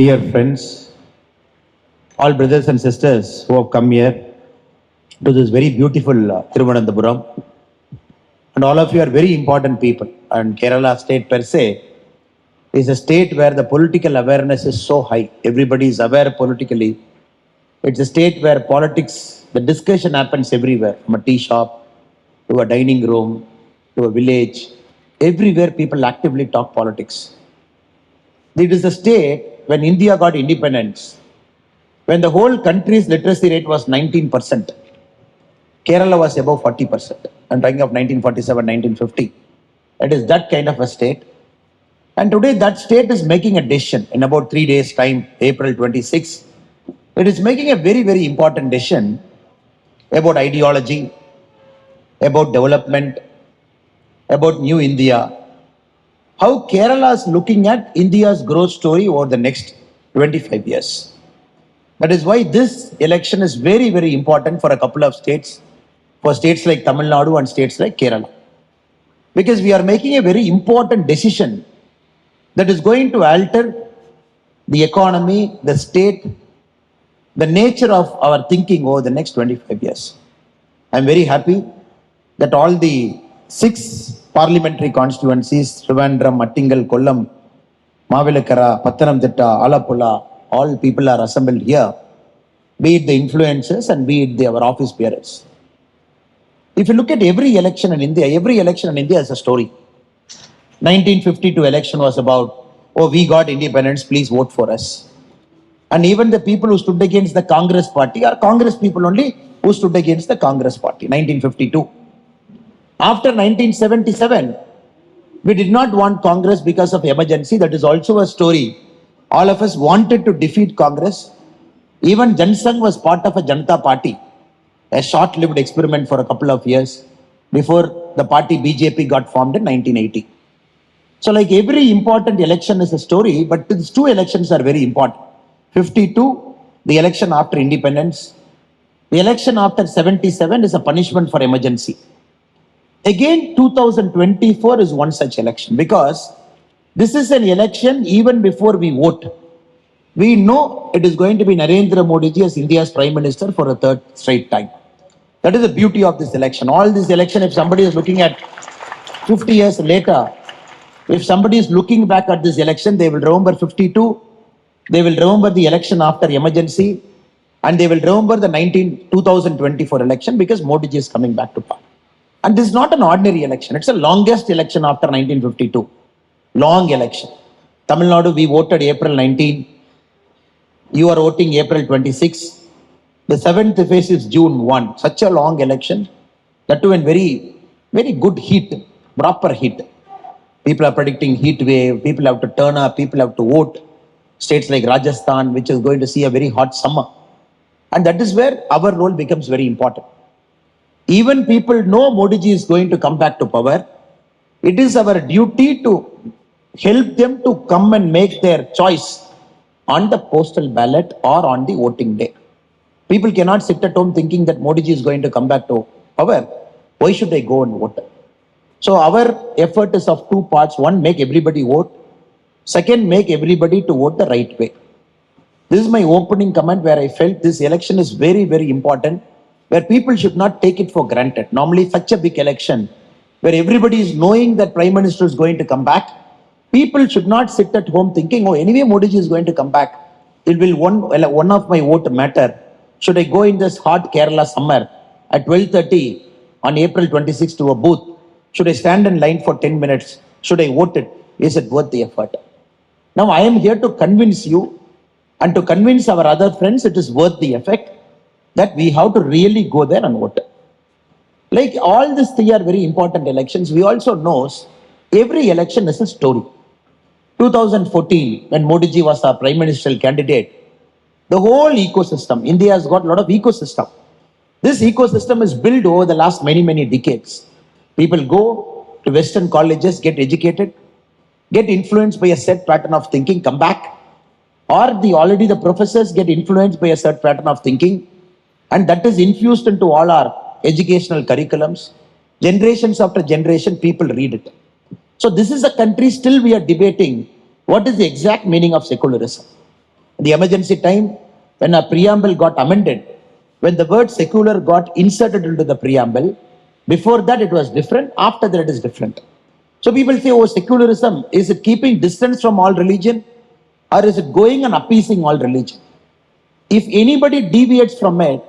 Dear friends, all brothers and sisters who have come here to this very beautiful Thiruvananthapuram, and all of you are very important people. And Kerala state per se is a state where the political awareness is so high. Everybody is aware politically. It's a state where politics, the discussion happens everywhere, from a tea shop to a dining room to a village. Everywhere people actively talk politics. It is a state when India got independence, when the whole country's literacy rate was 19%. Kerala was above 40%. I'm talking of 1947, 1950. It is that kind of a state. And today that state is making a decision in about 3 days' time, April 26. It is making a very, very important decision about ideology, about development, about new India. How Kerala is looking at India's growth story over the next 25 years. That is why this election is very, very important for a couple of states, for states like Tamil Nadu and states like Kerala. Because we are making a very important decision that is going to alter the economy, the state, the nature of our thinking over the next 25 years. I am very happy that all the 6 parliamentary constituencies, Trivandrum, Mattingal, Kollam, Mavelakara, Pathanamthitta, Alappuzha, all people are assembled here, be it the influencers and be it our office bearers. If you look at every election in India is a story. 1952 election was about, oh, we got independence, please vote for us. And even the people who stood against the Congress party are Congress people only who stood against the Congress party, 1952. After 1977, we did not want Congress because of emergency. That is also a story. All of us wanted to defeat Congress. Even Jansangh was part of a Janata party, a short-lived experiment for a couple of years before the party BJP got formed in 1980. So like every important election is a story, but these 2 elections are very important. 52, the election after independence. The election after 77 is a punishment for emergency. Again, 2024 is one such election because this is an election even before we vote. We know it is going to be Narendra Modi ji as India's Prime Minister for a 3rd straight time. That is the beauty of this election. All this election, if somebody is looking at 50 years later, if somebody is looking back at this election, they will remember 52, they will remember the election after emergency, and they will remember the 2024 election because Modi ji is coming back to power. And this is not an ordinary election. It's the longest election after 1952. Long election. Tamil Nadu, we voted April 19. You are voting April 26. The 7th phase is June 1. Such a long election. That too in very, very good heat. Proper heat. People are predicting heat wave. People have to turn up. People have to vote. States like Rajasthan, which is going to see a very hot summer. And that is where our role becomes very important. Even people know Modi ji is going to come back to power. It is our duty to help them to come and make their choice on the postal ballot or on the voting day. People cannot sit at home thinking that Modi ji is going to come back to power. Why should I go and vote? So our effort is of 2 parts. One, make everybody vote. Second, make everybody to vote the right way. This is my opening comment where I felt this election is very, very important, where people should not take it for granted. Normally, such a big election, where everybody is knowing that Prime Minister is going to come back, people should not sit at home thinking, oh, anyway, Modi ji is going to come back. It will one of my vote matter. Should I go in this hot Kerala summer at 12:30 on April 26 to a booth? Should I stand in line for 10 minutes? Should I vote it? Is it worth the effort? Now, I am here to convince you and to convince our other friends it is worth the effort, that we have to really go there and vote. Like all these 3 are very important elections. We also know every election is a story. 2014, when Modi ji was our Prime Ministerial candidate, the whole ecosystem, India has got a lot of ecosystem. This ecosystem is built over the last many, many decades. People go to Western colleges, get educated, get influenced by a set pattern of thinking, come back. Or already the professors get influenced by a set pattern of thinking, and that is infused into all our educational curriculums. Generations after generation, people read it. So this is a country still we are debating what is the exact meaning of secularism. The emergency time, when a preamble got amended, when the word secular got inserted into the preamble, before that it was different, after that it is different. So people say, oh, secularism, is it keeping distance from all religion? Or is it going and appeasing all religion? If anybody deviates from it,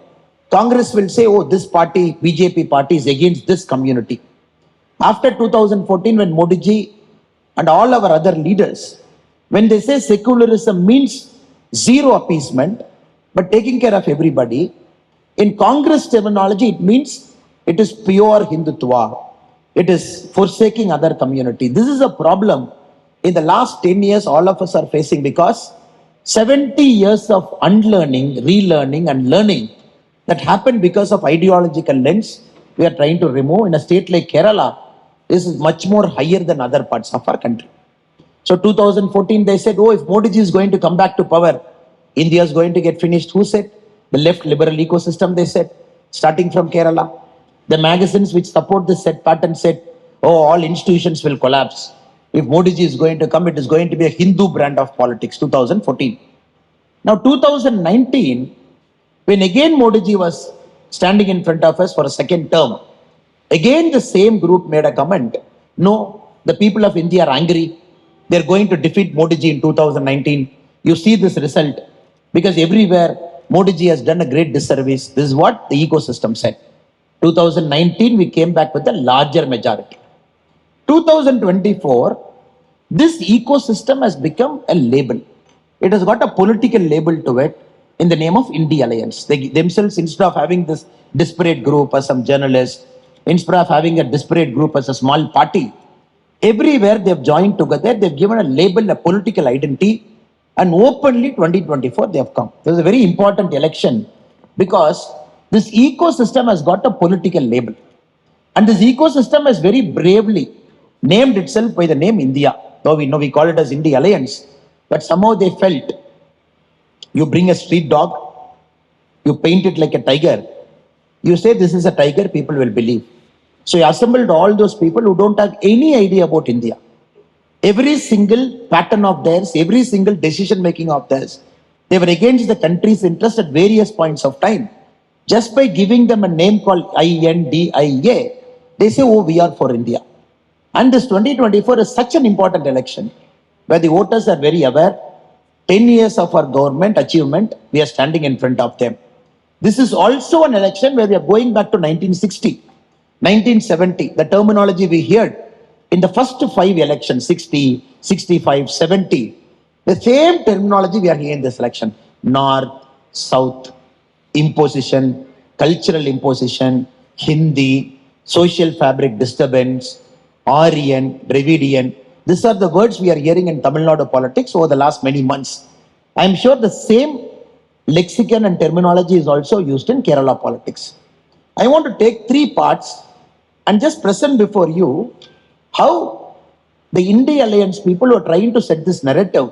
Congress will say, oh, this party, BJP party is against this community. After 2014, when Modi ji and all our other leaders, when they say secularism means zero appeasement, but taking care of everybody, in Congress terminology, it means it is pure Hindutva. It is forsaking other community. This is a problem in the last 10 years all of us are facing, because 70 years of unlearning, relearning and learning that happened because of ideological lens, we are trying to remove. In a state like Kerala, this is much more higher than other parts of our country. So 2014, they said, oh, if Modi ji is going to come back to power, India is going to get finished. Who said? The left liberal ecosystem, they said, starting from Kerala. The magazines which support this set pattern said, oh, all institutions will collapse. If Modi ji is going to come, it is going to be a Hindu brand of politics, 2014. Now 2019, when again Modi ji was standing in front of us for a second term, again the same group made a comment, no, the people of India are angry. They're going to defeat Modi ji in 2019. You see this result, because everywhere Modi ji has done a great disservice. This is what the ecosystem said. 2019, we came back with a larger majority. 2024, this ecosystem has become a label. It has got a political label to it in the name of India Alliance. They themselves, instead of having this disparate group as some journalists, instead of having a disparate group as a small party, everywhere they've joined together, they've given a label, a political identity, and openly 2024 they have come. This is a very important election, because this ecosystem has got a political label. And this ecosystem has very bravely named itself by the name India. Though we know we call it as India Alliance, but somehow they felt, you bring a street dog, you paint it like a tiger, you say this is a tiger, people will believe. So you assembled all those people who don't have any idea about India. Every single pattern of theirs, every single decision making of theirs, they were against the country's interest at various points of time. Just by giving them a name called INDIA, they say, oh, we are for India. And this 2024 is such an important election, where the voters are very aware. 10 years of our government achievement, we are standing in front of them. This is also an election where we are going back to 1960, 1970, the terminology we heard in the first 5 elections, 60, 65, 70, the same terminology we are hearing in this election. North, South, imposition, cultural imposition, Hindi, social fabric disturbance, Aryan, Dravidian. These are the words we are hearing in Tamil Nadu politics over the last many months. I am sure the same lexicon and terminology is also used in Kerala politics. I want to take 3 parts and just present before you how the India Alliance people are trying to set this narrative.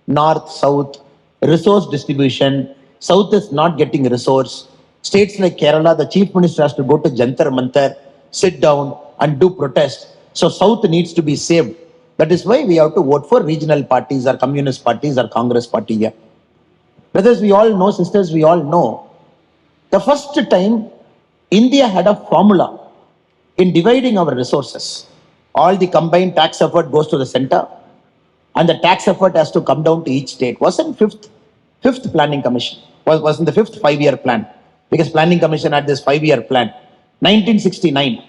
North, South, resource distribution, South is not getting resource. States like Kerala, the Chief Minister has to go to Jantar Mantar, sit down and do protest. So South needs to be saved. That is why we have to vote for regional parties or communist parties or Congress party here. Brothers, we all know, sisters, we all know, the first time India had a formula in dividing our resources. All the combined tax effort goes to the center, and the tax effort has to come down to each state. Wasn't fifth planning commission, wasn't the 5th 5-year plan, because planning commission had this 5-year plan. 1969,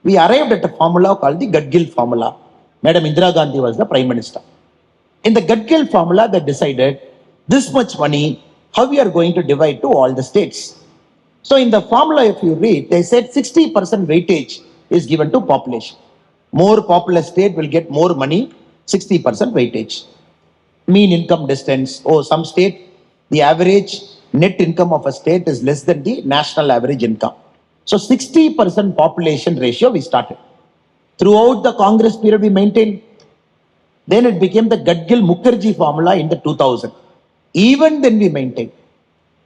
we arrived at a formula called the Gadgil formula. Madam Indira Gandhi was the prime minister. In the Gadgil formula, they decided this much money, how we are going to divide to all the states. So in the formula, if you read, they said 60% weightage is given to population. More populous state will get more money, 60% weightage. Mean income distance. Oh, some state, the average net income of a state is less than the national average income. So 60% population ratio we started. Throughout the Congress period we maintained. Then it became the Gadgil-Mukherjee formula in the 2000. Even then we maintained.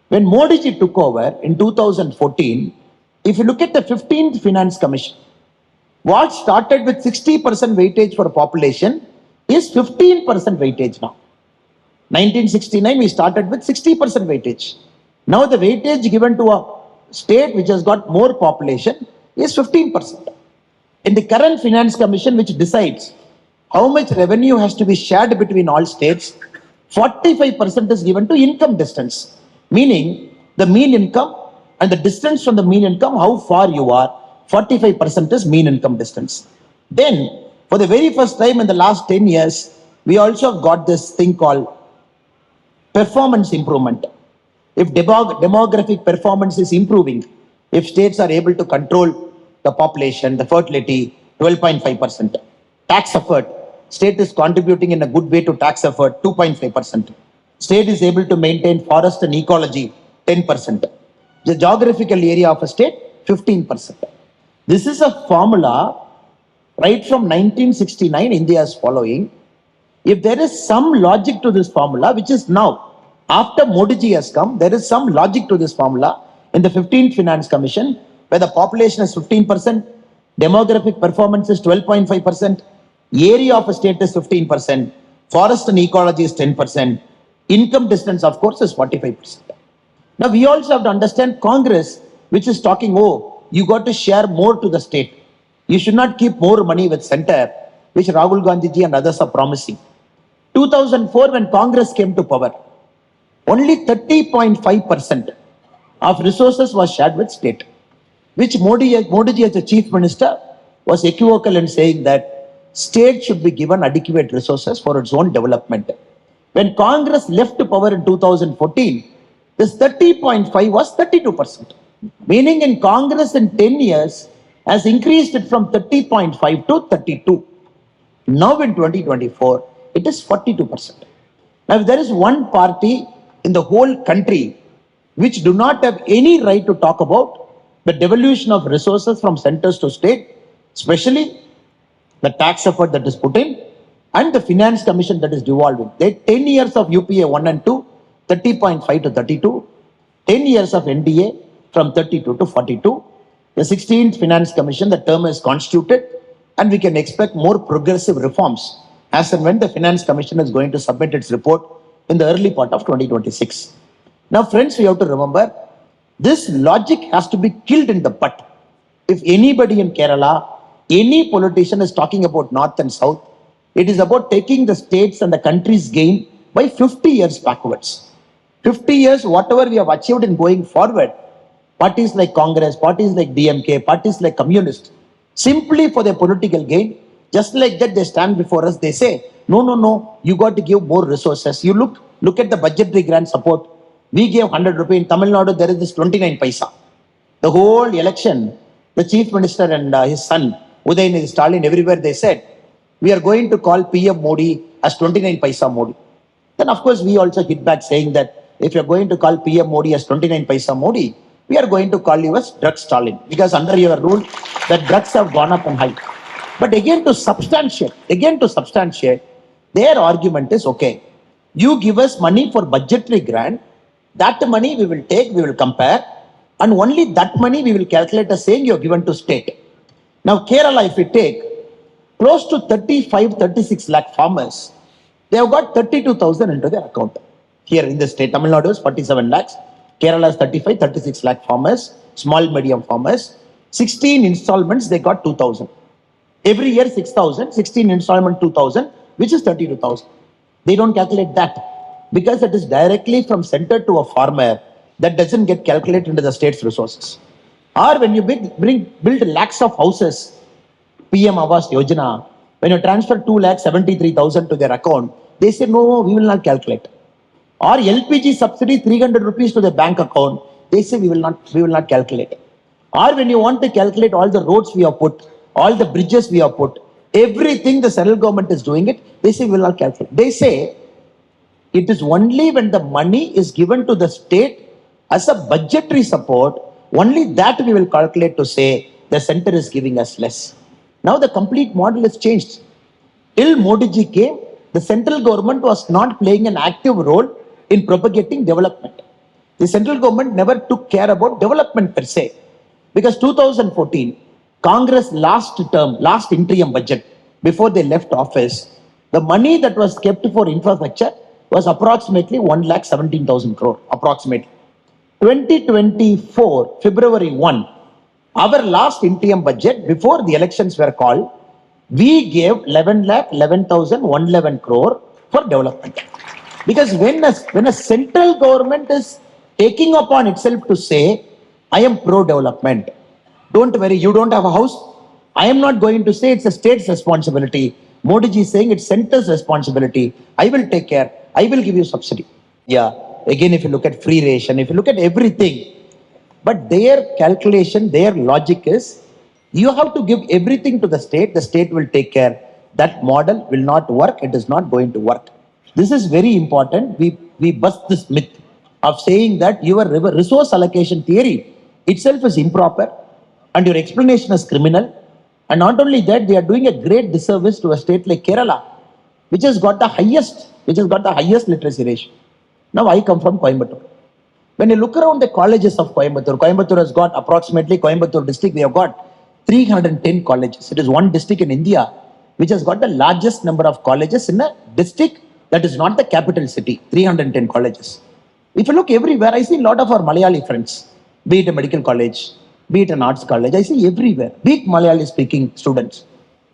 When Modi ji took over in 2014, if you look at the 15th Finance Commission, what started with 60% weightage for population is 15% weightage now. 1969, we started with 60% weightage. Now the weightage given to a state which has got more population is 15%. In the current Finance Commission, which decides how much revenue has to be shared between all states, 45% is given to income distance, meaning the mean income and the distance from the mean income, how far you are, 45% is mean income distance. Then, for the very first time in the last 10 years, we also have got this thing called performance improvement. If demographic performance is improving, if states are able to control the population, the fertility, 12.5%. Tax effort, state is contributing in a good way to tax effort, 2.5%. State is able to maintain forest and ecology, 10%. The geographical area of a state, 15%. This is a formula right from 1969 India is following. If there is some logic to this formula, which is now, after Modi ji has come, there is some logic to this formula in the 15th Finance Commission, where the population is 15%, demographic performance is 12.5%, area of a state is 15%, forest and ecology is 10%, income distance, of course, is 45%. Now, we also have to understand Congress, which is talking, oh, you got to share more to the state. You should not keep more money with center, which Rahul Gandhi ji and others are promising. 2004, when Congress came to power, only 30.5% of resources was shared with state, which Modi ji as the chief minister was equivocal in saying that state should be given adequate resources for its own development. When Congress left power in 2014, this 30.5 was 32%, meaning in Congress in 10 years has increased it from 30.5 to 32. Now in 2024, it is 42%. Now, if there is one party in the whole country which do not have any right to talk about the devolution of resources from centers to state, especially the tax effort that is put in and the finance commission that is devolving. They 10 years of UPA 1 and 2, 30.5 to 32, 10 years of NDA from 32 to 42. The 16th Finance Commission, the term is constituted, and we can expect more progressive reforms as and when the Finance Commission is going to submit its report in the early part of 2026. Now, friends, we have to remember, this logic has to be killed in the bud. If anybody in Kerala, any politician is talking about North and South, it is about taking the states and the country's gain by 50 years backwards. 50 years, whatever we have achieved in going forward, parties like Congress, parties like DMK, parties like Communist, simply for their political gain, just like that they stand before us, they say, no, you got to give more resources. You look at the budgetary grant support. We gave 100 rupees. In Tamil Nadu, there is this 29 paisa. The whole election, the chief minister and his son, Udayanidhi Stalin, everywhere they said, we are going to call PM Modi as 29 paisa Modi. Then, of course, we also hit back saying that if you're going to call PM Modi as 29 paisa Modi, we are going to call you as drug Stalin, because under your rule, the drugs have gone up in height. But again to substantiate, their argument is, okay, you give us money for budgetary grant, that money we will take, we will compare, and only that money we will calculate as saying you are given to state. Now, Kerala, if we take, close to 36 lakh farmers, they have got 32,000 into their account. Here in the state, Tamil Nadu is 47 lakhs, Kerala is 36 lakh farmers, small, medium farmers. 16 installments, they got 2,000. Every year 6,000, 16 installment 2,000, which is 32,000. They don't calculate that because it is directly from center to a farmer that doesn't get calculated into the state's resources. Or when you build lakhs of houses, PM Awas Yojana, when you transfer 2,73,000 to their account, they say, no, we will not calculate. Or LPG subsidy 300 rupees to the bank account, they say we will not calculate. Or when you want to calculate all the roads we have put, all the bridges we have put, everything the central government is doing it, they say we will not calculate. They say it is only when the money is given to the state as a budgetary support, only that we will calculate to say the center is giving us less. Now the complete model has changed. Till Modi ji came, the central government was not playing an active role in propagating development. The central government never took care about development per se. Because 2014, Congress last interim budget, before they left office, the money that was kept for infrastructure, was approximately 1,17,000 crore, approximately. 2024, February 1, our last interim budget before the elections were called, we gave 11,11,111 crore for development. Because when a central government is taking upon itself to say, I am pro-development, don't worry, you don't have a house, I am not going to say it's a state's responsibility. Modi ji is saying it's center's responsibility. I will take care. I will give you subsidy. Yeah. Again, if you look at free ration, if you look at everything, but their calculation, their logic is, you have to give everything to the state will take care. That model will not work, it is not going to work. This is very important. We bust this myth of saying that your resource allocation theory itself is improper and your explanation is criminal. And not only that, they are doing a great disservice to a state like Kerala, which has got the highest literacy ratio. Now I come from Coimbatore. When you look around the colleges of Coimbatore, Coimbatore has got approximately, Coimbatore district, we have got 310 colleges. It is one district in India which has got the largest number of colleges in a district that is not the capital city, 310 colleges. If you look everywhere, I see a lot of our Malayali friends, be it a medical college, be it an arts college, I see everywhere, big Malayali speaking students.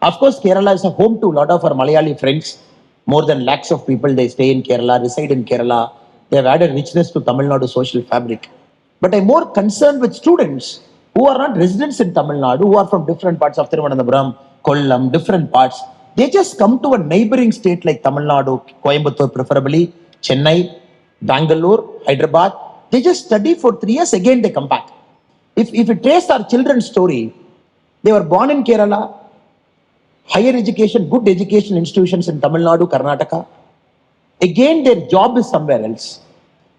Of course, Kerala is a home to a lot of our Malayali friends. More than lakhs of people, they stay in Kerala, reside in Kerala. They have added richness to Tamil Nadu social fabric. But I'm more concerned with students who are not residents in Tamil Nadu, who are from different parts of Thiruvananthapuram, Kollam, different parts. They just come to a neighboring state like Tamil Nadu, Coimbatore preferably, Chennai, Bangalore, Hyderabad. They just study for 3 years, again they come back. If you trace our children's story, they were born in Kerala, higher education, good education institutions in Tamil Nadu, Karnataka. Again, their job is somewhere else.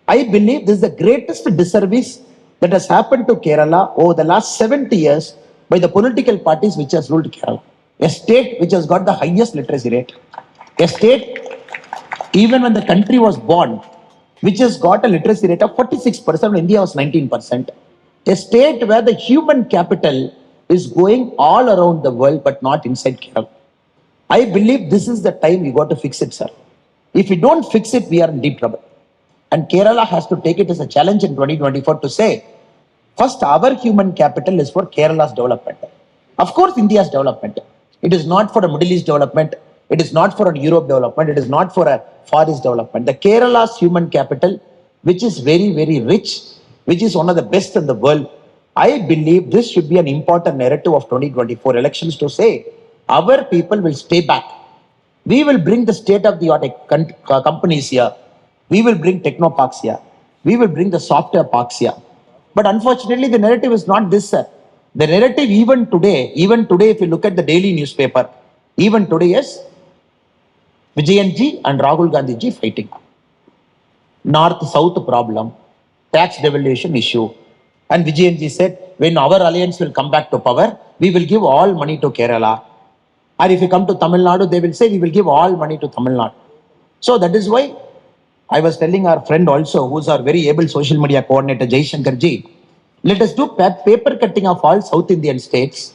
I believe this is the greatest disservice that has happened to Kerala over the last 70 years by the political parties which has ruled Kerala. A state which has got the highest literacy rate. A state, even when the country was born, which has got a literacy rate of 46%, India was 19%. A state where the human capital is going all around the world but not inside Kerala. I believe this is the time you got to fix it, sir. If we don't fix it, we are in deep trouble. And Kerala has to take it as a challenge in 2024 to say, first, our human capital is for Kerala's development. Of course, India's development. It is not for a Middle East development. It is not for a Europe development. It is not for a Far East development. The Kerala's human capital, which is very, very rich, which is one of the best in the world, I believe this should be an important narrative of 2024 elections to say, our people will stay back. We will bring the state-of-the-art companies here. We will bring techno parks here. We will bring the software parks here. But unfortunately, the narrative is not this, sir. The narrative even today, if you look at the daily newspaper, even today is Vijayanji and Rahul Gandhi ji fighting. North-South problem, tax devolution issue. And Vijayanji said, when our alliance will come back to power, we will give all money to Kerala. Or if you come to Tamil Nadu, they will say, we will give all money to Tamil Nadu. So that is why I was telling our friend also, who's our very able social media coordinator, Jai Shankar ji, let us do paper cutting of all South Indian states,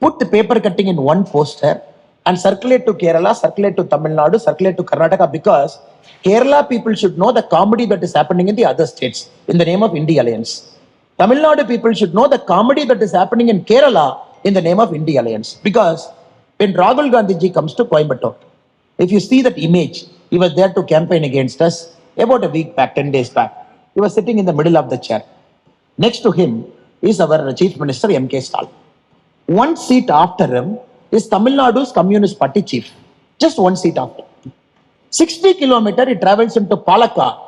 put the paper cutting in one poster and circulate to Kerala, circulate to Tamil Nadu, circulate to Karnataka, because Kerala people should know the comedy that is happening in the other states in the name of India Alliance. Tamil Nadu people should know the comedy that is happening in Kerala in the name of India Alliance. Because when Rahul Gandhi ji comes to Coimbatore, if you see that image, he was there to campaign against us about a week back, 10 days back. He was sitting in the middle of the chair. Next to him is our Chief Minister M.K. Stalin. One seat after him is Tamil Nadu's Communist Party chief. Just one seat after. 60 kilometers, he travels into Palakkad.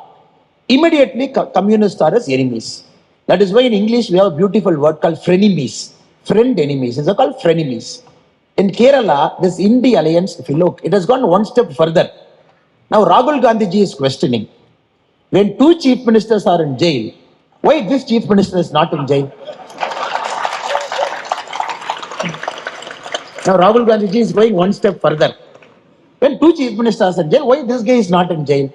Immediately, communists are his enemies. That is why in English we have a beautiful word called frenemies. Friend enemies. It's called frenemies. In Kerala, this India alliance, if you look, it has gone one step further. Now Rahul Gandhi ji is questioning, when two chief ministers are in jail, why this chief minister is not in jail? Now Rahul Gandhi ji is going one step further. When two chief ministers are in jail, why this guy is not in jail?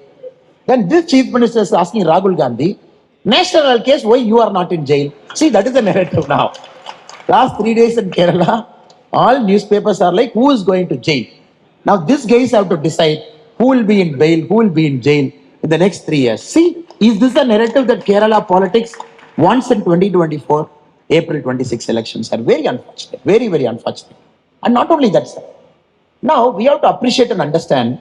Then this chief minister is asking Rahul Gandhi, national case, why you are not in jail? See, that is the narrative now. Last 3 days in Kerala, all newspapers are like, who is going to jail? Now these guys have to decide who will be in bail, who will be in jail in the next 3 years. See, is this a narrative that Kerala politics wants in 2024? April 26 elections are very unfortunate, very, very unfortunate. And not only that, sir. Now, we have to appreciate and understand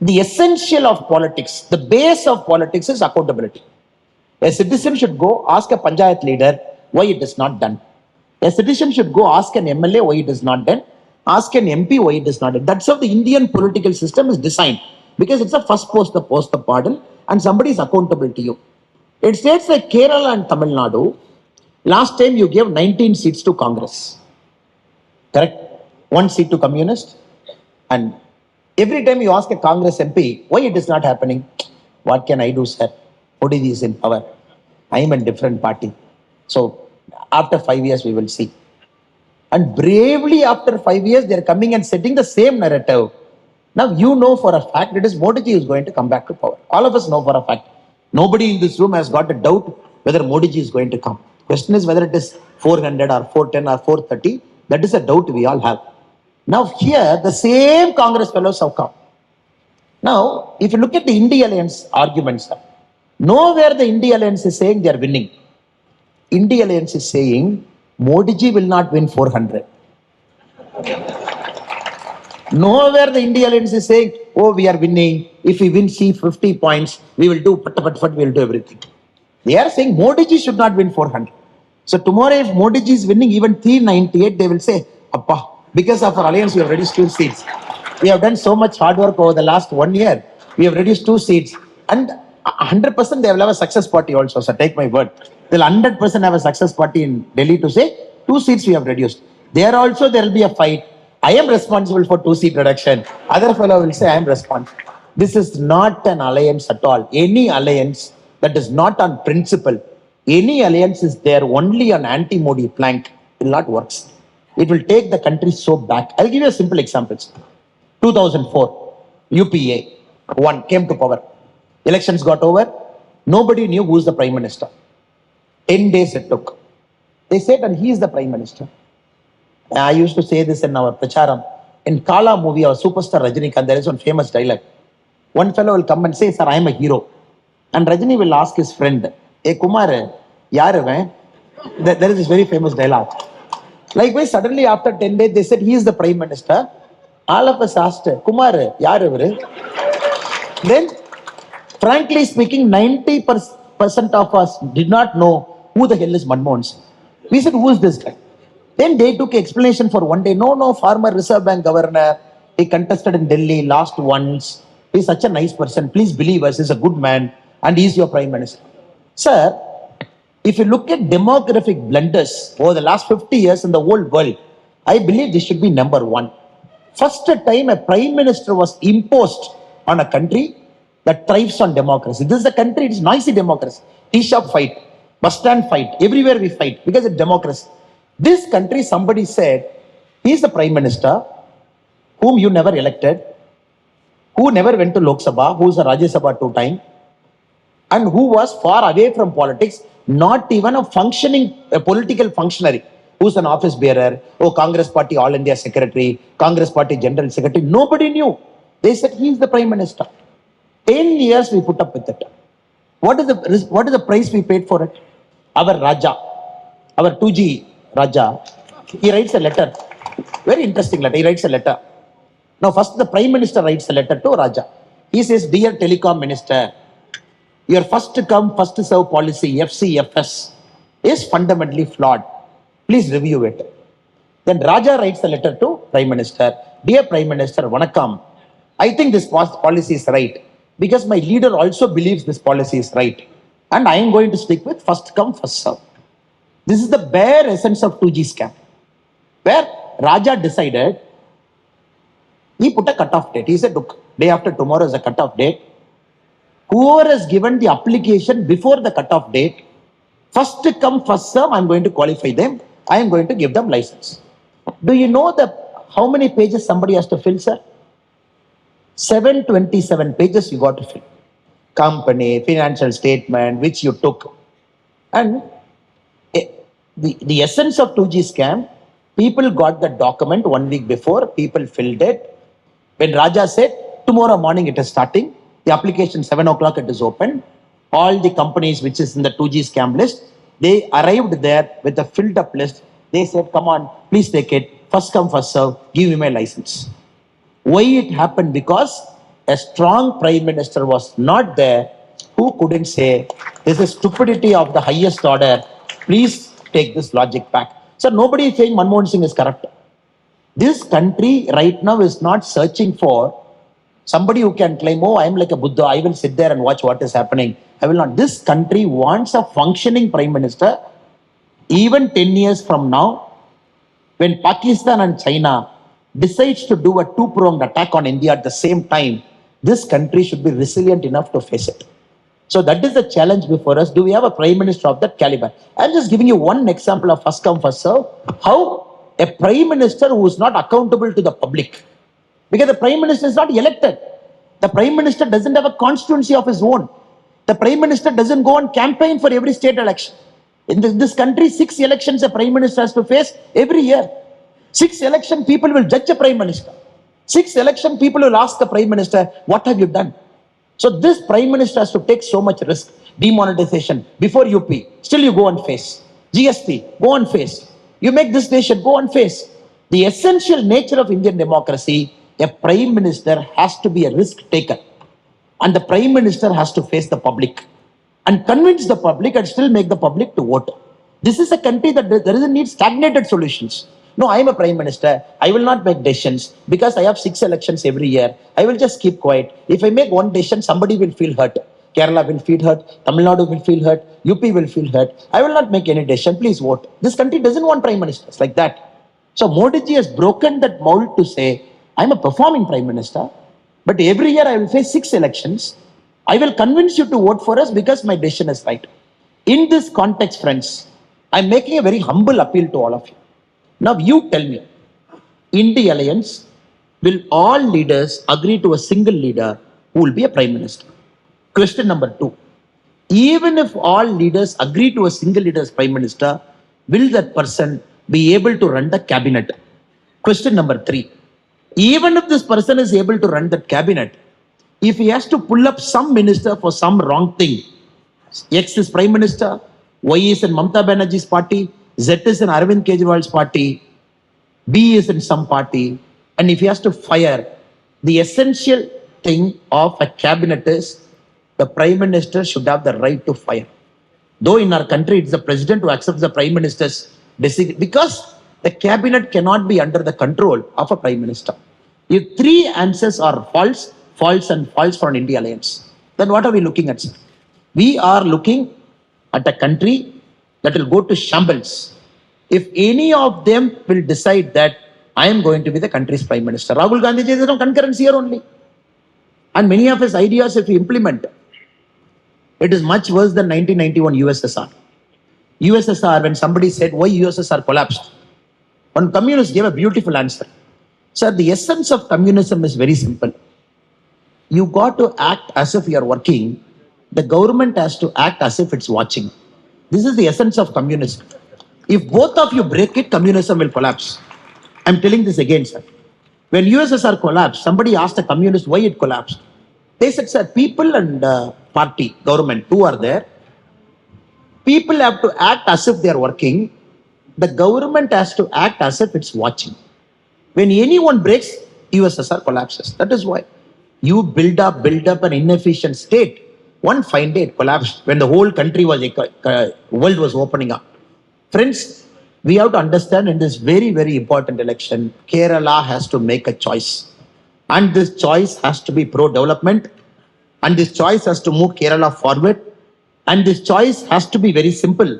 the essential of politics, the base of politics is accountability. A citizen should go ask a panchayat leader why it is not done. A citizen should go ask an MLA why it is not done. Ask an MP why it is not done. That's how the Indian political system is designed. Because it's a first post the pardon, and somebody is accountable to you. In states like Kerala and Tamil Nadu, last time you gave 19 seats to Congress. Correct? 1 seat to Communist. And every time you ask a Congress MP why it is not happening, what can I do, sir? Modi is in power. I am in different party. So after 5 years, we will see. And bravely after 5 years, they are coming and setting the same narrative. Now you know for a fact it is Modi ji is going to come back to power. All of us know for a fact. Nobody in this room has got a doubt whether Modi ji is going to come. Question is whether it is 400 or 410 or 430. That is a doubt we all have. Now here, the same Congress fellows have come. Now, if you look at the India Alliance arguments, nowhere the India Alliance is saying they are winning. India Alliance is saying Modi ji will not win 400. Nowhere the India Alliance is saying, oh, we are winning. If we win 50 points, we will do we will do everything. They are saying Modi ji should not win 400. So tomorrow, if Modi ji is winning even 398, they will say, Appa, because of our alliance, we have reduced 2 seats. We have done so much hard work over the last 1 year. We have reduced 2 seats. And 100% they will have a success party also. So take my word. They'll 100% have a success party in Delhi to say, 2 seats we have reduced. There also there will be a fight. I am responsible for 2-seat reduction. Other fellow will say, I am responsible. This is not an alliance at all. Any alliance that is not on principle, any alliance is there only on anti-Modi plank will not work. It will take the country so back. I'll give you a simple example. 2004, UPA came to power. Elections got over. Nobody knew who is the Prime Minister. 10 days it took. They said, and he is the Prime Minister. I used to say this in our Pracharam. In Kala movie, our superstar Rajinikanth, there is one famous dialogue. One fellow will come and say, sir, I am a hero. And Rajini will ask his friend, hey Kumar, yaar hai? There is this very famous dialogue. Likewise, suddenly after 10 days, they said, he is the Prime Minister. All of us asked, Kumar, yaar hai? Then, frankly speaking, 90% of us did not know who the hell is Manmohan Singh. We said, who is this guy? Then they took explanation for 1 day. No, former Reserve Bank governor. He contested in Delhi, lost once. He's such a nice person. Please believe us, he's a good man. And he's your Prime Minister. Sir, if you look at demographic blunders over the last 50 years in the whole world, I believe this should be number 1. First time a Prime Minister was imposed on a country that thrives on democracy. This is a country, it's noisy democracy. Tea shop fight, bus stand fight, everywhere we fight because it's democracy. This country, somebody said, he is the Prime Minister whom you never elected, who never went to Lok Sabha, who is a Rajya Sabha 2 times, and who was far away from politics, not even a political functionary, who's an office bearer, Congress Party All India Secretary, Congress Party General Secretary. Nobody knew. They said he is the Prime Minister. 10 years we put up with it. What is the price we paid for it? Our Raja, our 2G Raja, he writes a letter. Very interesting letter. He writes a letter. Now, first the Prime Minister writes a letter to Raja. He says, Dear Telecom Minister, your first come, first serve policy, FCFS, is fundamentally flawed. Please review it. Then Raja writes a letter to Prime Minister. Dear Prime Minister, Vanakkam, I think this policy is right because my leader also believes this policy is right. And I am going to stick with first come, first serve. This is the bare essence of 2G scam. Where Raja decided, he put a cut-off date. He said, look, day after tomorrow is a cut-off date. Whoever has given the application before the cut-off date, first come, first serve, I am going to qualify them. I am going to give them license. Do you know how many pages somebody has to fill, sir? 727 pages you got to fill. Company, financial statement, which you took. And the essence of 2G scam, people got the document 1 week before, people filled it. When Raja said, Tomorrow morning it is starting. The application 7 o'clock it is open. All the companies which is in the 2G scam list, they arrived there with a filled up list. They said, come on, please take it. First come, first serve. Give me my license. Why it happened? Because a strong prime minister was not there who couldn't say, this is stupidity of the highest order. Please take this logic back. So nobody is saying Manmohan Singh is corrupt. This country right now is not searching for somebody who can claim, oh, I am like a Buddha, I will sit there and watch what is happening. I will not. This country wants a functioning prime minister. Even 10 years from now, when Pakistan and China decides to do a two-pronged attack on India at the same time, this country should be resilient enough to face it. So that is the challenge before us. Do we have a prime minister of that caliber? I'm just giving you one example of first come, first serve. How a prime minister who is not accountable to the public, because the prime minister is not elected. The prime minister doesn't have a constituency of his own. The prime minister doesn't go on campaign for every state election. In this country, 6 elections a prime minister has to face every year. 6 election people will judge a prime minister. 6 election people will ask the prime minister, what have you done? So this prime minister has to take so much risk. Demonetization before UP, still you go and face. GST, go and face. You make this nation, go and face. The essential nature of Indian democracy, a prime minister has to be a risk taker. And the prime minister has to face the public and convince the public and still make the public to vote. This is a country that there doesn't need stagnated solutions. No, I am a prime minister. I will not make decisions because I have 6 elections every year. I will just keep quiet. If I make one decision, somebody will feel hurt. Kerala will feel hurt. Tamil Nadu will feel hurt. UP will feel hurt. I will not make any decision. Please vote. This country doesn't want prime ministers like that. So Modi ji has broken that mold to say, I am a performing prime minister, but every year I will face 6 elections. I will convince you to vote for us because my decision is right. In this context, friends, I am making a very humble appeal to all of you. Now you tell me, in the alliance, will all leaders agree to a single leader who will be a prime minister? Question number 2. Even if all leaders agree to a single leader as prime minister, will that person be able to run the cabinet? Question number 3. Even if this person is able to run that cabinet, if he has to pull up some minister for some wrong thing, X is prime minister, Y is in Mamata Banerjee's party, Z is in Arvind Kejriwal's party, B is in some party, and if he has to fire, the essential thing of a cabinet is the prime minister should have the right to fire. Though in our country it's the president who accepts the prime minister's decision, because the cabinet cannot be under the control of a prime minister. If 3 answers are false, false and false for an India alliance, then what are we looking at, sir? We are looking at a country that will go to shambles if any of them will decide that I am going to be the country's prime minister. Rahul Gandhi ji is no concurrence here only. And many of his ideas, if we implement, it is much worse than 1991 USSR. USSR, when somebody said why USSR collapsed, one communist gave a beautiful answer. Sir, the essence of communism is very simple. You got to act as if you are working. The government has to act as if it's watching. This is the essence of communism. If both of you break it, communism will collapse. I'm telling this again, sir. When USSR collapsed, somebody asked a communist why it collapsed. They said, sir, people and party, government, 2 are there. People have to act as if they are working. The government has to act as if it's watching. When anyone breaks, USSR collapses. That is why you build up an inefficient state. One fine day it collapsed when the whole country was, world was opening up. Friends, we have to understand in this very, very important election, Kerala has to make a choice. And this choice has to be pro-development. And this choice has to move Kerala forward. And this choice has to be very simple.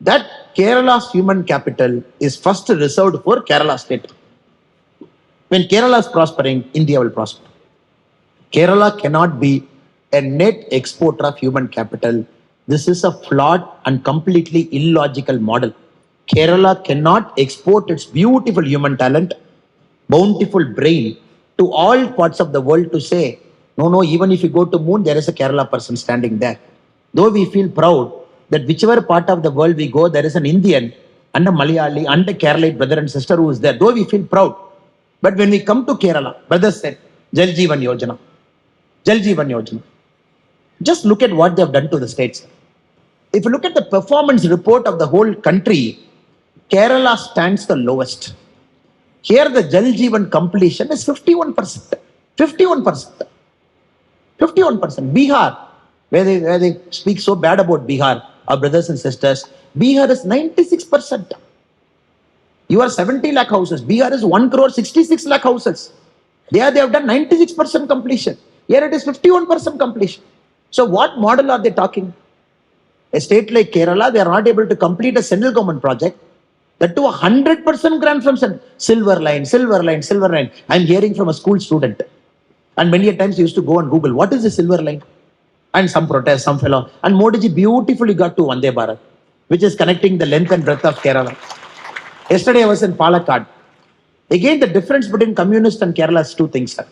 That Kerala's human capital is first reserved for Kerala state. When Kerala is prospering, India will prosper. Kerala cannot be a net exporter of human capital. This is a flawed and completely illogical model. Kerala cannot export its beautiful human talent, bountiful brain to all parts of the world to say, no, even if you go to moon, there is a Kerala person standing there. Though we feel proud that whichever part of the world we go, there is an Indian and a Malayali and a Keralite brother and sister who is there. Though we feel proud. But when we come to Kerala, brother said, Jal Jeevan Yojana. Jal Jeevan Yojana. Just look at what they have done to the states. If you look at the performance report of the whole country, Kerala stands the lowest. Here the Jal Jeevan completion is 51%. 51%. 51%. Bihar, where they speak so bad about Bihar, our brothers and sisters, Bihar is 96%. You are 70 lakh houses. Bihar is 1 crore 66 lakh houses. There they have done 96% completion. Here it is 51% completion. So what model are they talking? A state like Kerala, they are not able to complete a central government project. That to 100% grant from silver line, silver line, silver line. I am hearing from a school student. And many a times he used to go and Google, what is the silver line? And some protest, some fellow. And Modi ji beautifully got to Vande Bharat, which is connecting the length and breadth of Kerala. Yesterday I was in Palakkad. Again, the difference between communist and Kerala is two things, sir.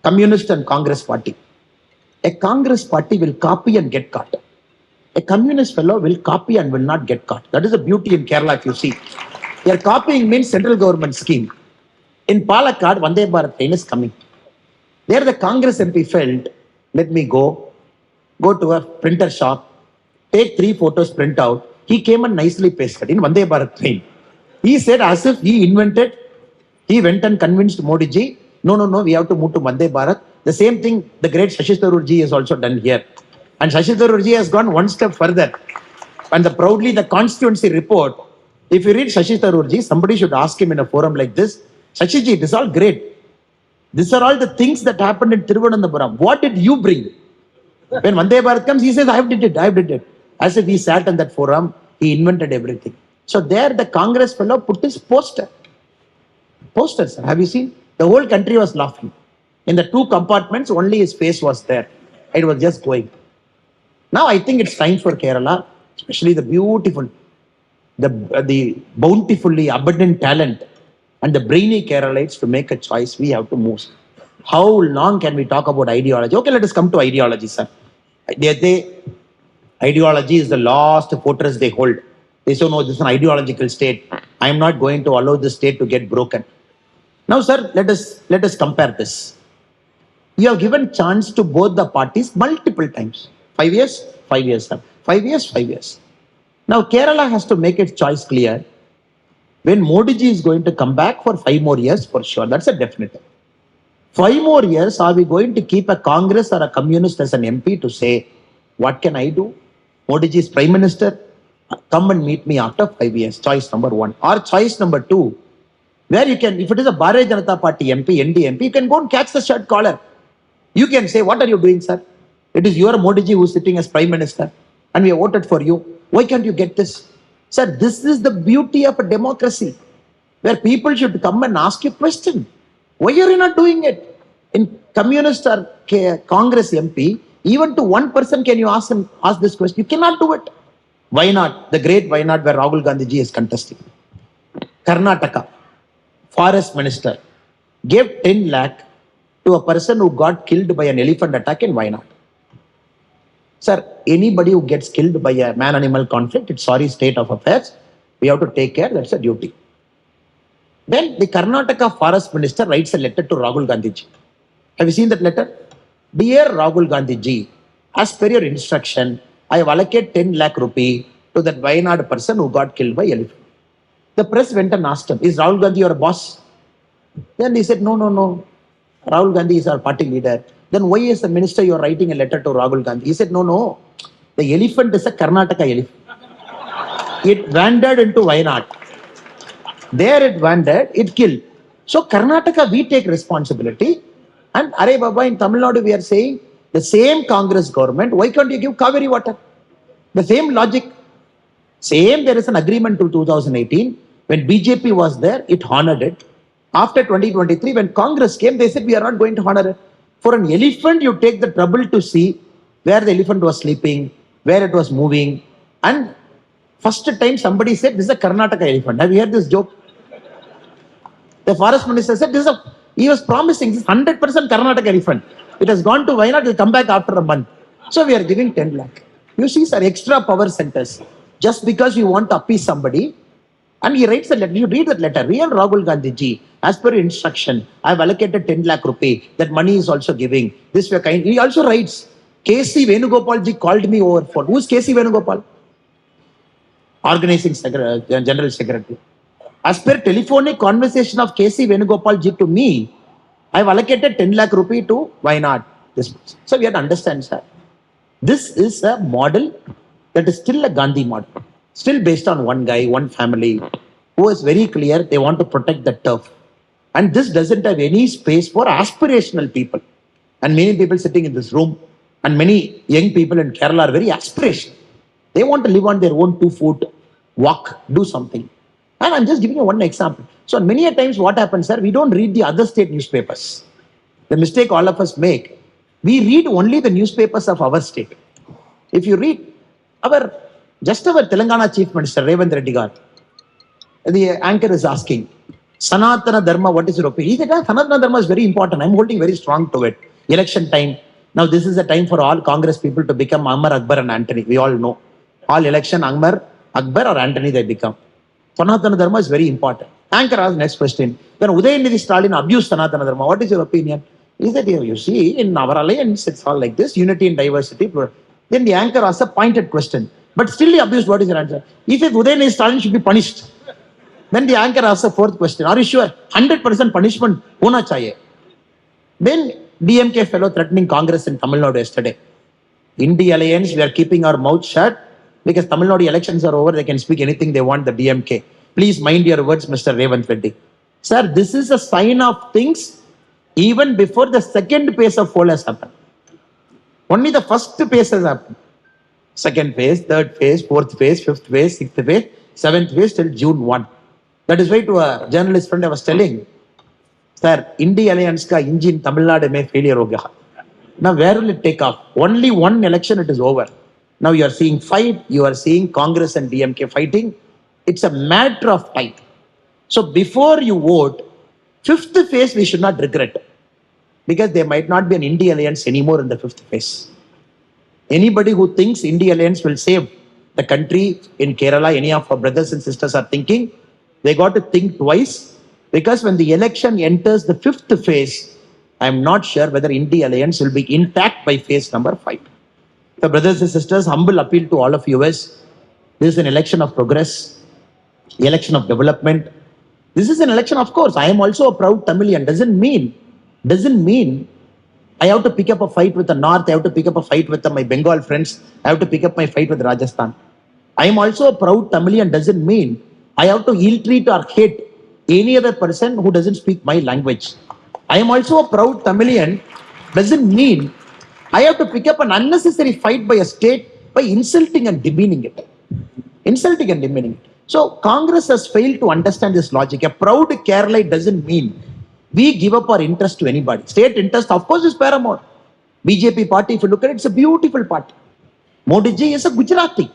Communist and Congress party. A Congress party will copy and get caught. A communist fellow will copy and will not get caught. That is the beauty in Kerala, if you see. Their copying means central government scheme. In Palakkad, Vande Bharat train is coming. There the Congress MP felt, let me go to a printer shop, take 3 photos, print out. He came and nicely pasted in Vande Bharat train. He said as if he invented, he went and convinced Modi ji, no, we have to move to Vande Bharat. The same thing the great Shashi Tharoor ji has also done here. And Shashi Tharoor ji has gone one step further. And proudly the constituency report, if you read Shashi Tharoor ji, somebody should ask him in a forum like this, Shashi ji, it is all great. These are all the things that happened in Thiruvananthapuram. What did you bring? When Vande Bharat comes, he says, I did it. As if he sat in that forum, he invented everything. So there the Congress fellow put his poster. Poster, sir. Have you seen? The whole country was laughing. In the 2 compartments, only his face was there. It was just going. Now I think it's time for Kerala, especially the beautiful, the bountifully abundant talent and the brainy Keralites to make a choice. We have to move. How long can we talk about ideology? Okay, let us come to ideology, sir. Ideology is the last fortress they hold. They say, no, this is an ideological state. I am not going to allow this state to get broken. Now, sir, let us compare this. You have given chance to both the parties multiple times. 5 years? 5 years, sir. 5 years? 5 years. Now, Kerala has to make its choice clear. When Modi ji is going to come back for 5 more years, for sure, that's a definite. 5 more years, are we going to keep a Congress or a communist as an MP to say, what can I do? Modi ji is Prime Minister. Come and meet me after 5 years. Choice number 1. Or choice number 2, where you can, if it is a Bharatiya Janata Party MP, ND MP, you can go and catch the shirt collar. You can say, what are you doing, sir? It is your Modi ji who is sitting as Prime Minister and we have voted for you. Why can't you get this? Sir, this is the beauty of a democracy where people should come and ask you a question. Why are you not doing it? In communist or Congress MP, even to one person can you ask this question? You cannot do it. Why not? The great why not where Rahul Gandhi ji is contesting. Karnataka, forest minister, gave 10 lakh to a person who got killed by an elephant attack in Wayanad. Sir, anybody who gets killed by a man-animal conflict, it's sorry state of affairs. We have to take care, that's a duty. Then the Karnataka forest minister writes a letter to Rahul Gandhi ji. Have you seen that letter? Dear Rahul Gandhi ji, as per your instruction, I have allocated 10 lakh rupee to that Wayanad person who got killed by elephant. The press went and asked him, is Rahul Gandhi your boss? Then he said, no. Rahul Gandhi is our party leader. Then why as a minister you are writing a letter to Rahul Gandhi? He said, no. The elephant is a Karnataka elephant. It wandered into Wayanad. There it wandered, it killed. So Karnataka, we take responsibility. And Are Baba, in Tamil Nadu we are saying, the same Congress government, why can't you give Kaveri water? The same logic. Same, there is an agreement till 2018. When BJP was there, it honored it. After 2023, when Congress came, they said, we are not going to honor it. For an elephant, you take the trouble to see where the elephant was sleeping, where it was moving. And first time somebody said, this is a Karnataka elephant. Have you heard this joke? The forest minister said, he was promising this 100% Karnataka elephant. It has gone to Wayanad, it will come back after a month. So we are giving 10 lakh. You see, sir, extra power centers. Just because you want to appease somebody, and he writes a letter, you read that letter, real Rahul Gandhi ji, As per instruction, I have allocated 10 lakh rupee. That money is also giving. This way kind. He also writes, KC Venugopal ji called me over for. Who is KC Venugopal? Organizing General Secretary. As per telephonic conversation of KC Venugopal ji to me, I have allocated 10 lakh rupee to why not this. So we have to understand, sir. This is a model that is still a Gandhi model, still based on one guy, one family, who is very clear they want to protect the turf. And this doesn't have any space for aspirational people. And many people sitting in this room and many young people in Kerala are very aspirational. They want to live on their own 2 feet, walk, do something. And I'm just giving you one example. So many a times what happens, sir, we don't read the other state newspapers. The mistake all of us make, we read only the newspapers of our state. If you read our Telangana Chief Minister, Revanth Reddy Garu, the anchor is asking, Sanatana Dharma, what is your opinion? He said, Sanatana Dharma is very important. I'm holding very strong to it. Election time. Now this is the time for all Congress people to become Ammar, Akbar and Antony. We all know. All election, Ammar, Akbar or Antony they become. Sanatana Dharma is very important. Anchor asks next question. When Udayanithi Stalin abused Sanatana Dharma, what is your opinion? He said, you see, in our alliance, it's all like this, unity and diversity. Then the anchor asks a pointed question. But still he abused, what is your answer? He said, Udayanithi Stalin should be punished. Then the anchor asks a 4th question. Are you sure? 100% punishment hona chahiye. Then DMK fellow threatening Congress in Tamil Nadu yesterday. In the alliance, we are keeping our mouth shut because Tamil Nadu elections are over. They can speak anything they want, the DMK. Please mind your words, Mr. Revanth Reddy. Sir, this is a sign of things even before the second phase of poll has happened. Only the first phase has happened. Second phase, third phase, fourth phase, fifth phase, sixth phase, seventh phase till June 1. That is why to a journalist friend I was telling, sir, India Alliance ka engine Tamil Nadu mein failure ho gaya. Now where will it take off? Only one election, it is over. Now you are seeing fight, you are seeing Congress and DMK fighting. It's a matter of time. So before you vote, 5th phase we should not regret. Because there might not be an India Alliance anymore in the 5th phase. Anybody who thinks India Alliance will save the country in Kerala, any of our brothers and sisters are thinking, they got to think twice, because when the election enters the 5th phase, I'm not sure whether India Alliance will be intact by phase number 5. So brothers and sisters, humble appeal to all of you is, this is an election of progress, election of development. This is an election, of course. I am also a proud Tamilian. Doesn't mean I have to pick up a fight with the North, I have to pick up a fight with my Bengal friends, I have to pick up my fight with Rajasthan. I am also a proud Tamilian. Doesn't mean I have to ill-treat or hate any other person who doesn't speak my language. I am also a proud Tamilian. Doesn't mean I have to pick up an unnecessary fight by a state by insulting and demeaning it. Insulting and demeaning it. So Congress has failed to understand this logic. A proud Kerala doesn't mean we give up our interest to anybody. State interest, of course, is paramount. BJP party, if you look at it, it's a beautiful party. Modi ji is a Gujarati.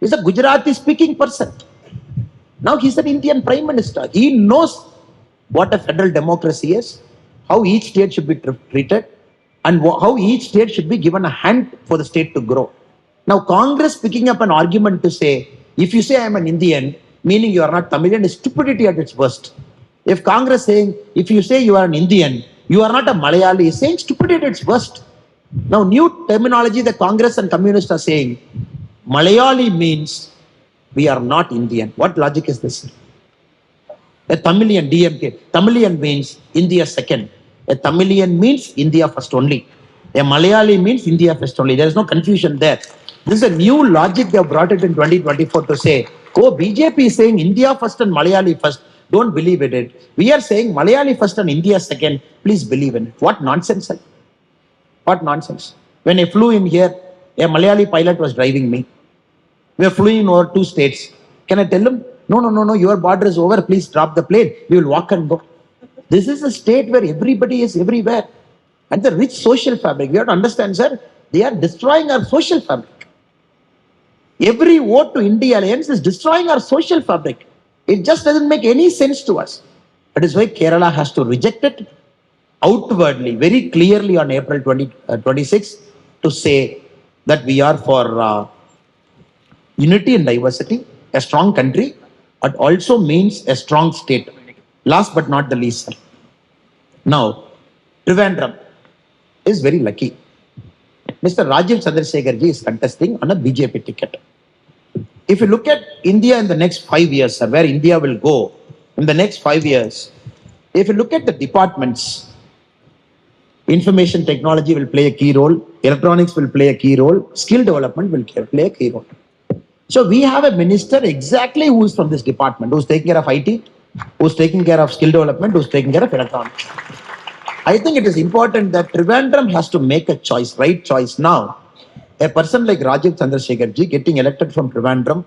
He's a Gujarati speaking person. Now he's an Indian Prime Minister. He knows what a federal democracy is, how each state should be treated, and how each state should be given a hand for the state to grow. Now Congress picking up an argument to say, if you say I am an Indian, meaning you are not Tamilian, is stupidity at its worst. If Congress saying, if you say you are an Indian, you are not a Malayali, is saying stupidity at its worst. Now new terminology the Congress and communists are saying, Malayali means we are not Indian. What logic is this? A Tamilian, DMK. Tamilian means India second. A Tamilian means India first only. A Malayali means India first only. There is no confusion there. This is a new logic they have brought it in 2024 to say, oh, BJP is saying India first and Malayali first. Don't believe in it. We are saying Malayali first and India second. Please believe in it. What nonsense. What nonsense. When I flew in here, a Malayali pilot was driving me. We are flying over 2 states. Can I tell him? No, your border is over. Please drop the plane. We will walk and go. This is a state where everybody is everywhere. And the rich social fabric. We have to understand, sir, they are destroying our social fabric. Every vote to India Alliance is destroying our social fabric. It just doesn't make any sense to us. That is why Kerala has to reject it outwardly, very clearly on April 26 to say that we are for unity and diversity, a strong country, but also means a strong state. Last but not the least, sir. Now, Trivandrum is very lucky. Mr. Rajiv Chandrasekhar ji is contesting on a BJP ticket. If you look at India in the next 5 years, sir, where India will go in the next 5 years, if you look at the departments, information technology will play a key role, electronics will play a key role, skill development will play a key role. So we have a minister exactly who is from this department, who's taking care of IT, who's taking care of skill development, who's taking care of electronics. I think it is important that Trivandrum has to make a choice, right choice now. A person like Rajiv Chandrasekhar ji getting elected from Trivandrum,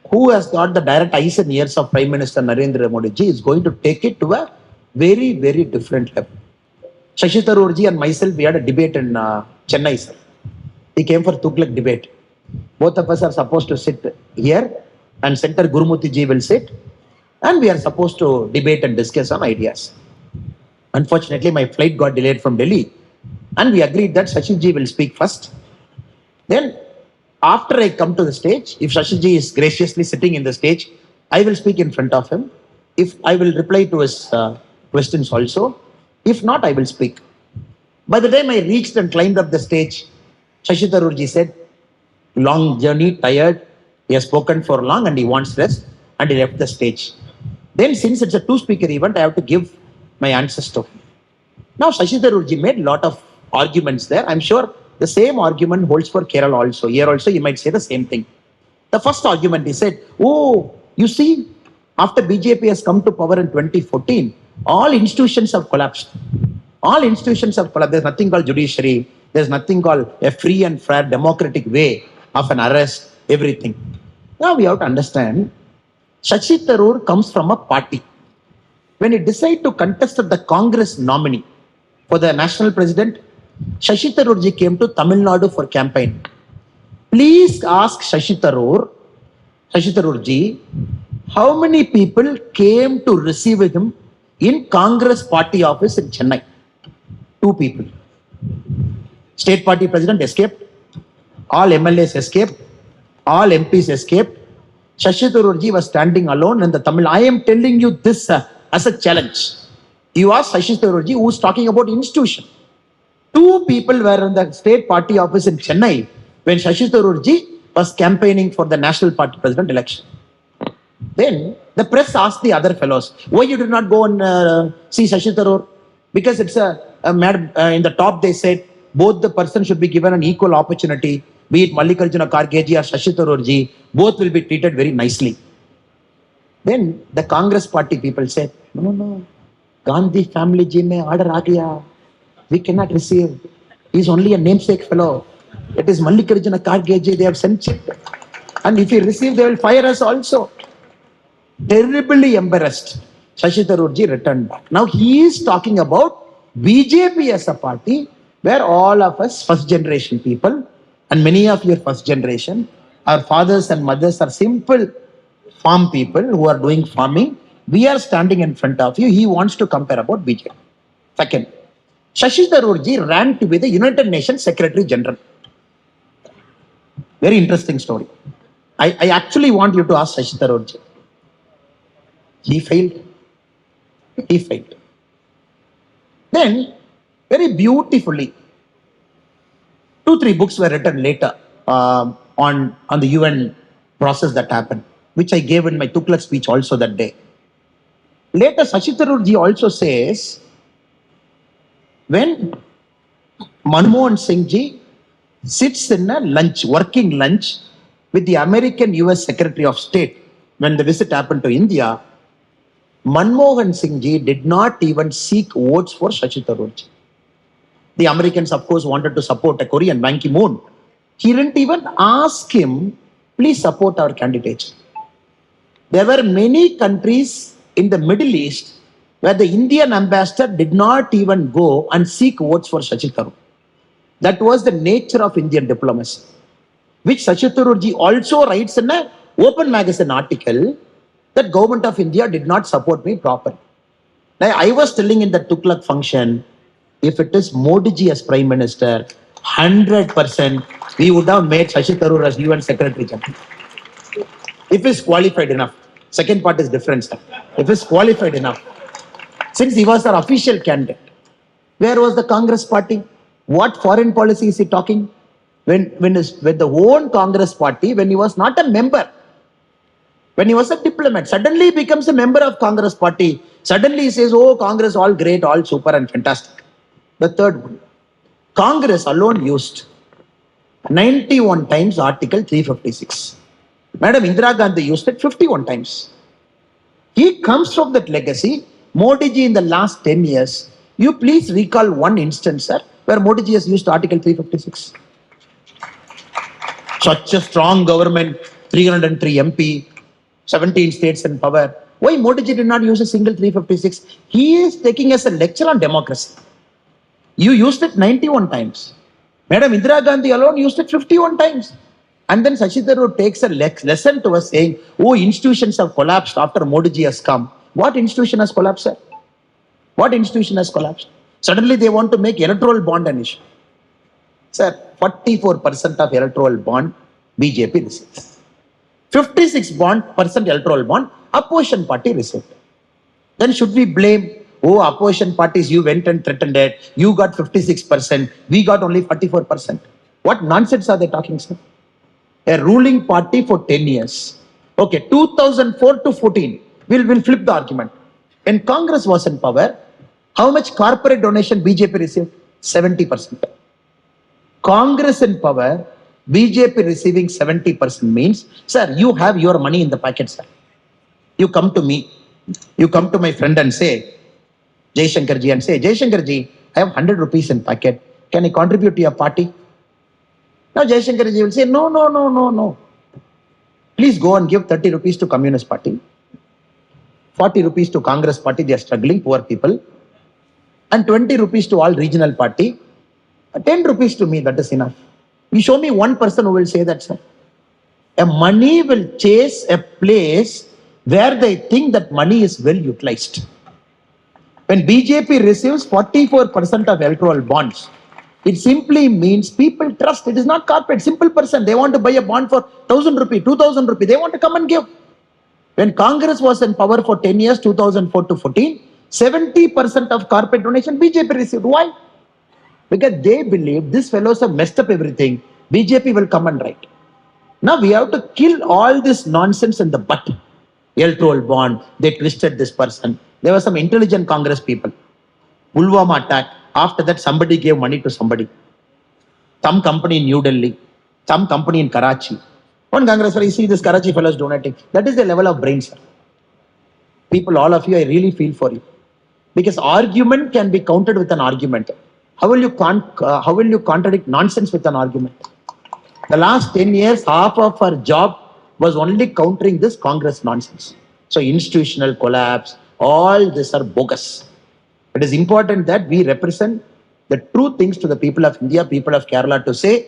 who has got the direct eyes and ears of Prime Minister Narendra Modi ji, is going to take it to a very, very different level. Shashi Tharoor ji and myself, we had a debate in Chennai, sir. He came for Tughlaq debate. Both of us are supposed to sit here and Senator Gurumurthy ji will sit and we are supposed to debate and discuss on ideas. Unfortunately, my flight got delayed from Delhi and we agreed that Shashi ji will speak first. Then after I come to the stage, if Shashi ji is graciously sitting in the stage, I will speak in front of him. If I will reply to his questions also. If not, I will speak. By the time I reached and climbed up the stage, Shashi Tharoor ji said, long journey, tired, he has spoken for long and he wants rest, and he left the stage. Then since it's a two-speaker event, I have to give my answers to him. Now Shashi Tharoor ji made a lot of arguments there. I'm sure the same argument holds for Kerala also. Here also he might say the same thing. The first argument he said, oh, you see, after BJP has come to power in 2014, all institutions have collapsed. All institutions have collapsed. There's nothing called judiciary. There's nothing called a free and fair democratic way of an arrest, everything. Now we have to understand, Shashi Tharoor comes from a party. When he decided to contest the Congress nominee for the national president, Shashi Tharoor ji came to Tamil Nadu for campaign. Please ask Shashi Tharoor ji, how many people came to receive him in Congress party office in Chennai? 2 people. State party president escaped. All MLAs escaped. All MPs escaped. Shashi Tharoor ji was standing alone in the Tamil. I am telling you this as a challenge. You ask Shashi Tharoor ji, who is talking about institution. 2 people were in the state party office in Chennai when Shashi Tharoor ji was campaigning for the national party president election. Then the press asked the other fellows, why you did not go and see Shashi Tharoor? Because it's in the top they said, both the person should be given an equal opportunity, be it Mallikarjuna Kharge ji or Shashi Tharoor ji, both will be treated very nicely. Then the Congress party people said, no, Gandhi family ji mein order aa gaya. We cannot receive. He is only a namesake fellow. It is Mallikarjuna Kharge ji, they have sent it. And if he receive, they will fire us also. Terribly embarrassed, Shashi Tharoor ji returned back. Now he is talking about BJP as a party where all of us first generation people and many of your first generation, our fathers and mothers are simple farm people who are doing farming. We are standing in front of you. He wants to compare about BJP. Second, Shashi Tharoor ji ran to be the United Nations Secretary General. Very interesting story. I actually want you to ask Shashi Tharoor ji. He failed. Then, very beautifully, 2-3 books were written later on the UN process that happened, which I gave in my Tughlaq speech also that day. Later, Shashi Tharoor ji also says, when Manmohan Singh ji sits in a working lunch with the American US Secretary of State, when the visit happened to India, Manmohan Singh ji did not even seek votes for Shashi Tharoor ji. The Americans, of course, wanted to support a Korean, Ban Ki-moon. He didn't even ask him, please support our candidate. There were many countries in the Middle East where the Indian ambassador did not even go and seek votes for Shashi Tharoor. That was the nature of Indian diplomacy, which Shashi Tharoor ji also writes in an open magazine article that government of India did not support me properly. Now, I was telling in the Tughlaq function, if it is Modi ji as Prime Minister, 100% we would have made Shashi Tharoor as UN Secretary General. If he's qualified enough. Second part is different, sir. If he's qualified enough. Since he was our official candidate, where was the Congress party? What foreign policy is he talking? When the own Congress party, when he was not a member, when he was a diplomat, suddenly he becomes a member of Congress party. Suddenly he says, oh, Congress, all great, all super and fantastic. The third one, Congress alone used 91 times Article 356. Madam Indira Gandhi used it 51 times. He comes from that legacy. Modi ji in the last 10 years, you please recall one instance, sir, where Modi ji has used Article 356. Such a strong government, 303 MP, 17 states in power. Why Modi ji did not use a single 356? He is taking us a lecture on democracy. You used it 91 times. Madam Indira Gandhi alone used it 51 times. And then Shashi Tharoor takes a lesson to us saying, oh, institutions have collapsed after Modi ji has come. What institution has collapsed, sir? What institution has collapsed? Suddenly they want to make electoral bond an issue. Sir, 44% of electoral bond BJP received. 56% electoral bond opposition party received. Then should we blame, oh, opposition parties, you went and threatened it, you got 56%, we got only 44%. What nonsense are they talking, sir? A ruling party for 10 years. Okay, 2004 to 14, we'll flip the argument. When Congress was in power, how much corporate donation BJP received? 70%. Congress in power, BJP receiving 70% means, sir, you have your money in the packet, sir. You come to me, you come to my friend and say, Jaishankar ji, and say, Jaishankar ji, I have 100 rupees in packet. Can I contribute to your party? Now Jaishankar ji will say, no. Please go and give 30 rupees to Communist Party, 40 rupees to Congress Party, they are struggling, poor people, and 20 rupees to all regional party, 10 rupees to me, that is enough. You show me one person who will say that, sir. A money will chase a place where they think that money is well utilized. When BJP receives 44% of electoral bonds, it simply means people trust. It is not corporate, simple person. They want to buy a bond for 1,000 rupees, 2,000 rupees. They want to come and give. When Congress was in power for 10 years, 2004 to 14, 70% of corporate donation BJP received. Why? Because they believe these fellows have messed up everything. BJP will come and write. Now we have to kill all this nonsense in the butt. Electoral bond, they twisted this person. There were some intelligent Congress people. Pulwama attack. After that, somebody gave money to somebody. Some company in New Delhi, some company in Karachi. One Congress, you see this Karachi fellows donating. That is the level of brain, sir. People, all of you, I really feel for you. Because argument can be countered with an argument. How will you contradict nonsense with an argument? The last 10 years, half of our job was only countering this Congress nonsense. So institutional collapse, all this are bogus. It is important that we represent the true things to the people of India, people of Kerala, to say,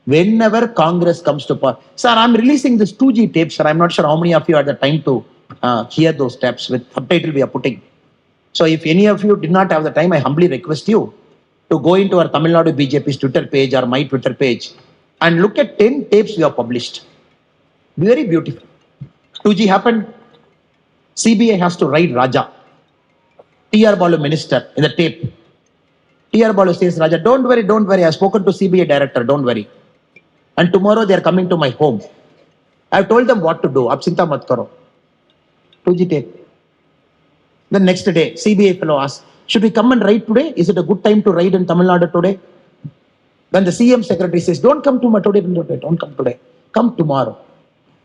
whenever Congress comes to power. Sir, I'm releasing this 2G tape, sir. I'm not sure how many of you had the time to hear those tapes with subtitle we are putting. So if any of you did not have the time, I humbly request you to go into our Tamil Nadu BJP's Twitter page or my Twitter page and look at 10 tapes we have published. Very beautiful. 2G happened. CBI has to write Raja. T.R. Balu minister in the tape. T.R. Balu says, Raja, don't worry. I've spoken to CBI director, don't worry. And tomorrow they are coming to my home. I've told them what to do. Ab chinta mat karo. 2G tape. The next day, CBI fellow asks, should we come and write today? Is it a good time to write in Tamil Nadu today? Then the CM secretary says, don't come today, don't come today. Come tomorrow.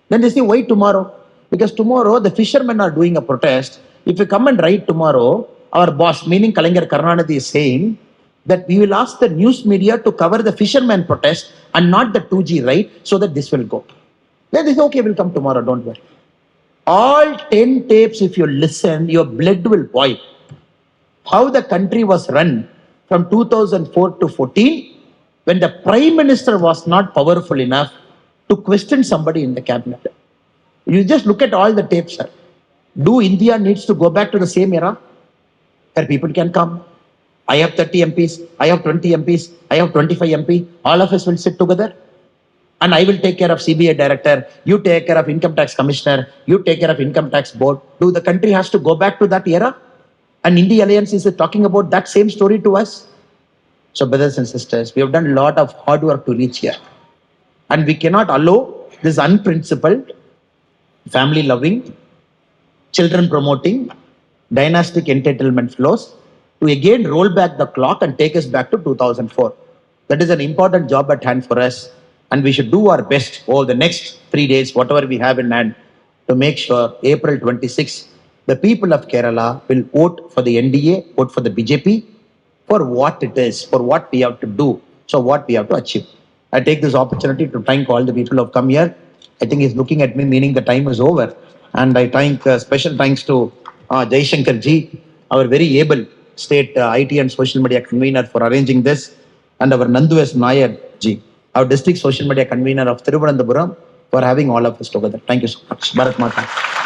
Then they say, why tomorrow? Because tomorrow the fishermen are doing a protest. If we come and write tomorrow, our boss, meaning Kalaignar Karunanidhi, is saying that we will ask the news media to cover the fishermen protest and not the 2G right, so that this will go. Then they say, okay, we'll come tomorrow, don't worry. All 10 tapes, if you listen, your blood will boil. How the country was run from 2004 to 14, when the Prime Minister was not powerful enough to question somebody in the cabinet. You just look at all the tapes, sir. Do India needs to go back to the same era where people can come? I have 30 MPs, I have 20 MPs, I have 25 MP. All of us will sit together and I will take care of CBI director, you take care of income tax commissioner, you take care of income tax board. Do the country has to go back to that era? And India Alliance is talking about that same story to us. So brothers and sisters, we have done a lot of hard work to reach here. And we cannot allow this unprincipled, family loving, children promoting, dynastic entitlement flows to again roll back the clock and take us back to 2004. That is an important job at hand for us. And we should do our best over the next 3 days, whatever we have in hand, to make sure April 26, the people of Kerala will vote for the NDA, vote for the BJP, for what it is, for what we have to do, so what we have to achieve. I take this opportunity to thank all the people who have come here. I think he's looking at me, meaning the time is over. And I thank special thanks to Jai Shankar ji, our very able state IT and social media convener for arranging this, and our Nandu S. Nair ji, our district social media convener of Thiruvananthapuram, for having all of us together. Thank you so much. Bharat Mata.